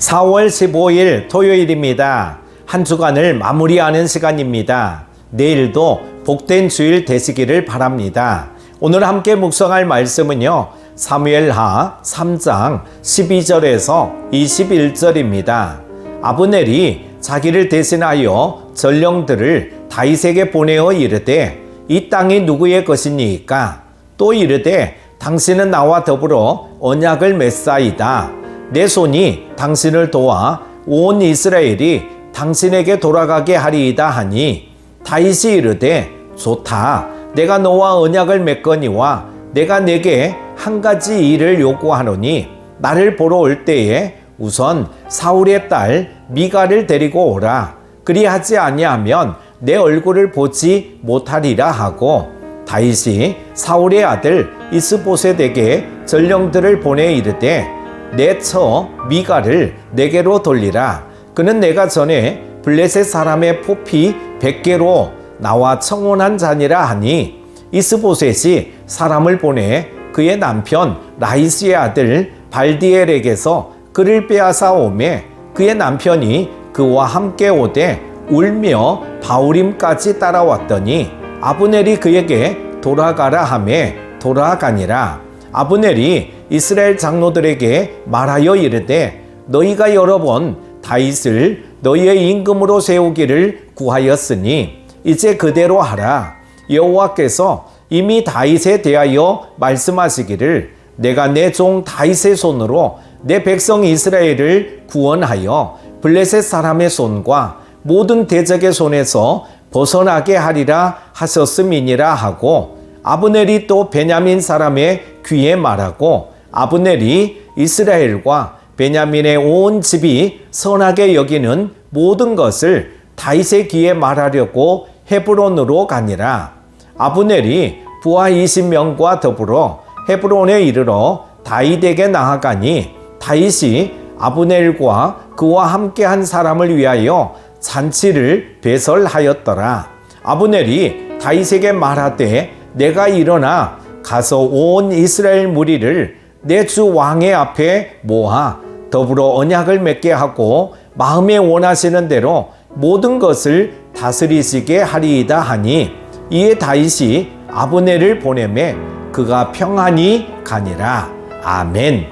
4월 15일 토요일입니다. 한 주간을 마무리하는 시간입니다. 내일도 복된 주일 되시기를 바랍니다. 오늘 함께 묵상할 말씀은요, 사무엘하 3장 12절에서 21절입니다. 아브넬이 자기를 대신하여 전령들을 다윗에게 보내어 이르되 이 땅이 누구의 것이니까? 또 이르되 당신은 나와 더불어 언약을 맺사이다. 내 손이 당신을 도와 온 이스라엘이 당신에게 돌아가게 하리이다 하니 다윗이 이르되 좋다. 내가 너와 언약을 맺거니와 내가 내게 한 가지 일을 요구하노니 나를 보러 올 때에 우선 사울의 딸 미갈을 데리고 오라. 그리하지 아니하면 내 얼굴을 보지 못하리라 하고 다윗이 사울의 아들 이스보셋에게 전령들을 보내 이르되 내 처 미갈을 내게로 돌리라. 그는 내가 전에 블레셋 사람의 포피 100개로 나와 청혼한 자니라 하니 이스보셋이 사람을 보내 그의 남편 라이스의 아들 발디엘에게서 그를 빼앗아 오매 그의 남편이 그와 함께 오되 울며 바울임까지 따라왔더니 아브넬이 그에게 돌아가라 하매 돌아가니라. 아브넬이 이스라엘 장로들에게 말하여 이르되 너희가 여러 번 다윗을 너희의 임금으로 세우기를 구하였으니 이제 그대로 하라. 여호와께서 이미 다윗에 대하여 말씀하시기를 내가 내 종 다윗의 손으로 내 백성 이스라엘을 구원하여 블레셋 사람의 손과 모든 대적의 손에서 벗어나게 하리라 하셨음이니라 하고 아브넬이 또 베냐민 사람의 귀에 말하고 아브넬이 이스라엘과 베냐민의 온 집이 선하게 여기는 모든 것을 다윗의 귀에 말하려고 헤브론으로 가니라. 아브넬이 부하 20명과 더불어 헤브론에 이르러 다윗에게 나아가니 다윗이 아브넬과 그와 함께한 사람을 위하여 잔치를 배설하였더라. 아브넬이 다윗에게 말하되 내가 일어나 가서 온 이스라엘 무리를 내 주 왕의 앞에 모아 더불어 언약을 맺게 하고 마음에 원하시는 대로 모든 것을 다스리시게 하리이다 하니 이에 다윗이 아브넬을 보내매 그가 평안히 가니라. 아멘.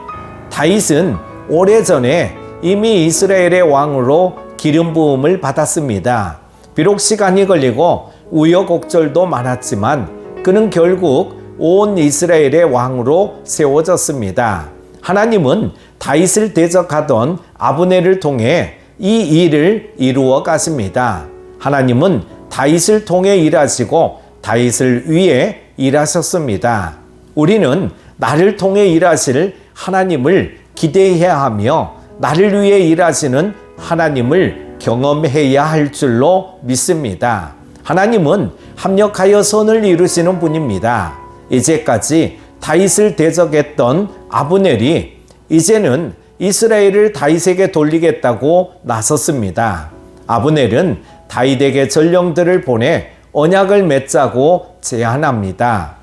다윗은 오래전에 이미 이스라엘의 왕으로 기름 부음을 받았습니다. 비록 시간이 걸리고 우여곡절도 많았지만 그는 결국 온 이스라엘의 왕으로 세워졌습니다. 하나님은 다윗을 대적하던 아브넬을 통해 이 일을 이루어 가십니다. 하나님은 다윗을 통해 일하시고 다윗을 위해 일하셨습니다. 우리는 나를 통해 일하실 하나님을 기대해야 하며 나를 위해 일하시는 하나님을 경험해야 할 줄로 믿습니다. 하나님은 합력하여 선을 이루시는 분입니다. 이제까지 다윗을 대적했던 아브넬이 이제는 이스라엘을 다윗에게 돌리겠다고 나섰습니다. 아브넬은 다윗에게 전령들을 보내 언약을 맺자고 제안합니다.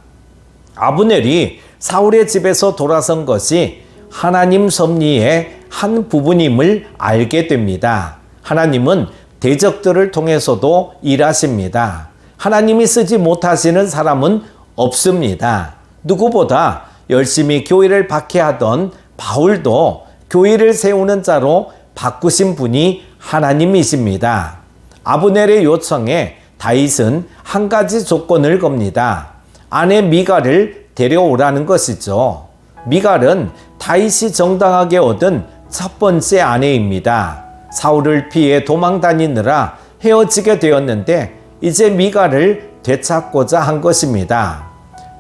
아브넬이 사울의 집에서 돌아선 것이 하나님 섭리의 한 부분임을 알게 됩니다. 하나님은 대적들을 통해서도 일하십니다. 하나님이 쓰지 못하시는 사람은 없습니다. 누구보다 열심히 교회를 박해하던 바울도 교회를 세우는 자로 바꾸신 분이 하나님이십니다. 아브넬의 요청에 다윗은 한 가지 조건을 겁니다. 아내 미갈을 데려오라는 것이죠. 미갈은 다윗이 정당하게 얻은 첫 번째 아내입니다. 사울을 피해 도망 다니느라 헤어지게 되었는데 이제 미갈을 되찾고자 한 것입니다.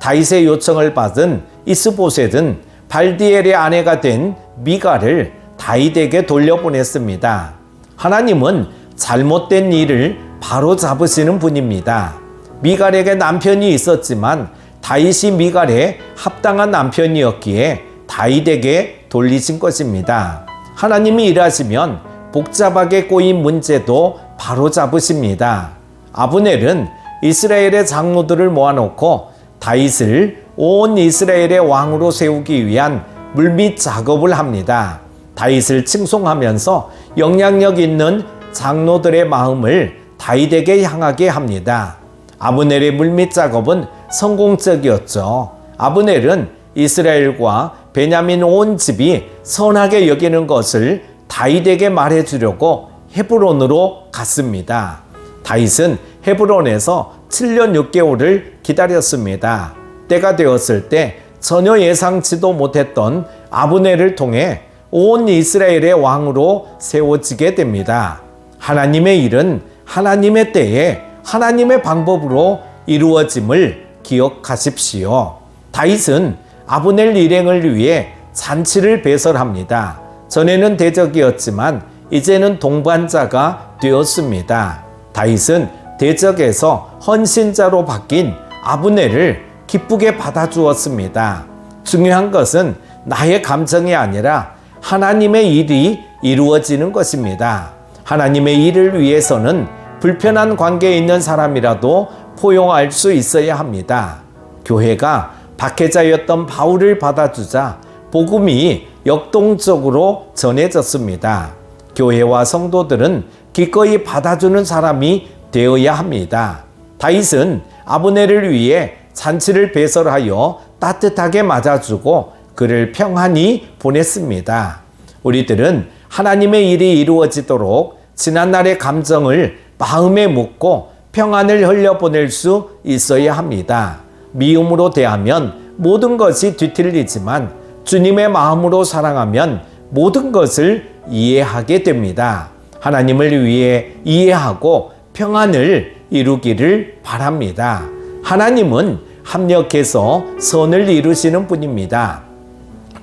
다윗의 요청을 받은 이스보셋은 발디엘의 아내가 된 미갈을 다윗에게 돌려보냈습니다. 하나님은 잘못된 일을 바로 잡으시는 분입니다. 미갈에게 남편이 있었지만 다윗이 미갈에 합당한 남편이었기에 다윗에게 돌리신 것입니다. 하나님이 일하시면 복잡하게 꼬인 문제도 바로 잡으십니다. 아브넬은 이스라엘의 장로들을 모아놓고 다윗을 온 이스라엘의 왕으로 세우기 위한 물밑 작업을 합니다. 다윗을 칭송하면서 영향력 있는 장로들의 마음을 다윗에게 향하게 합니다. 아브넬의 물밑 작업은 성공적이었죠. 아브넬은 이스라엘과 베냐민 온 집이 선하게 여기는 것을 다윗에게 말해주려고 헤브론으로 갔습니다. 다윗은 헤브론에서 7년 6개월을 기다렸습니다. 때가 되었을 때 전혀 예상치도 못했던 아브넬을 통해 온 이스라엘의 왕으로 세워지게 됩니다. 하나님의 일은 하나님의 때에 하나님의 방법으로 이루어짐을 기억하십시오. 다윗은 아브넬 일행을 위해 잔치를 배설합니다. 전에는 대적이었지만 이제는 동반자가 되었습니다. 다윗은 대적에서 헌신자로 바뀐 아브넬을 기쁘게 받아주었습니다. 중요한 것은 나의 감정이 아니라 하나님의 일이 이루어지는 것입니다. 하나님의 일을 위해서는 불편한 관계에 있는 사람이라도 포용할 수 있어야 합니다. 교회가 박해자였던 바울을 받아주자 복음이 역동적으로 전해졌습니다. 교회와 성도들은 기꺼이 받아주는 사람이 되어야 합니다. 다윗은 아브넬을 위해 잔치를 배설하여 따뜻하게 맞아주고 그를 평안히 보냈습니다. 우리들은 하나님의 일이 이루어지도록 지난날의 감정을 마음에 묻고 평안을 흘려보낼 수 있어야 합니다. 미움으로 대하면 모든 것이 뒤틀리지만 주님의 마음으로 사랑하면 모든 것을 이해하게 됩니다. 하나님을 위해 이해하고 평안을 이루기를 바랍니다. 하나님은 합력해서 선을 이루시는 분입니다.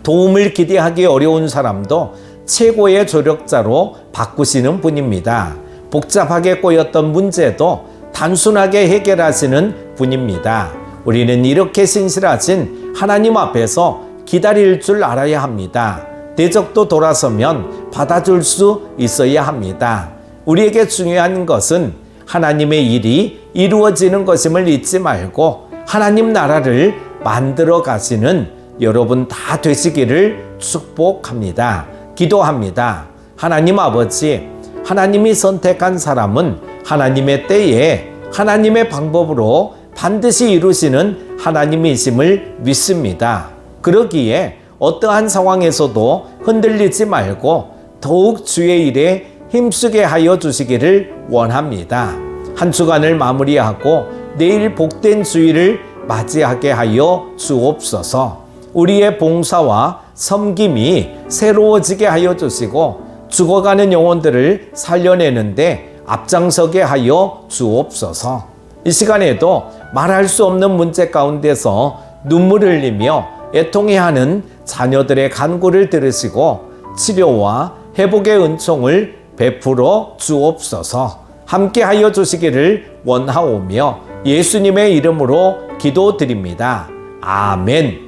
도움을 기대하기 어려운 사람도 최고의 조력자로 바꾸시는 분입니다. 복잡하게 꼬였던 문제도 단순하게 해결하시는 분입니다. 우리는 이렇게 신실하신 하나님 앞에서 기다릴 줄 알아야 합니다. 대적도 돌아서면 받아줄 수 있어야 합니다. 우리에게 중요한 것은 하나님의 일이 이루어지는 것임을 잊지 말고 하나님 나라를 만들어 가시는 여러분 다 되시기를 축복합니다. 기도합니다. 하나님 아버지, 하나님이 선택한 사람은 하나님의 때에 하나님의 방법으로 반드시 이루시는 하나님이심을 믿습니다. 그러기에 어떠한 상황에서도 흔들리지 말고 더욱 주의 일에 힘쓰게 하여 주시기를 원합니다. 한 주간을 마무리하고 내일 복된 주일을 맞이하게 하여 주옵소서. 우리의 봉사와 섬김이 새로워지게 하여 주시고 죽어가는 영혼들을 살려내는데 앞장서게 하여 주옵소서. 이 시간에도 말할 수 없는 문제 가운데서 눈물을 흘리며 애통해하는 자녀들의 간구를 들으시고 치료와 회복의 은총을 베풀어 주옵소서. 함께하여 주시기를 원하오며 예수님의 이름으로 기도드립니다. 아멘.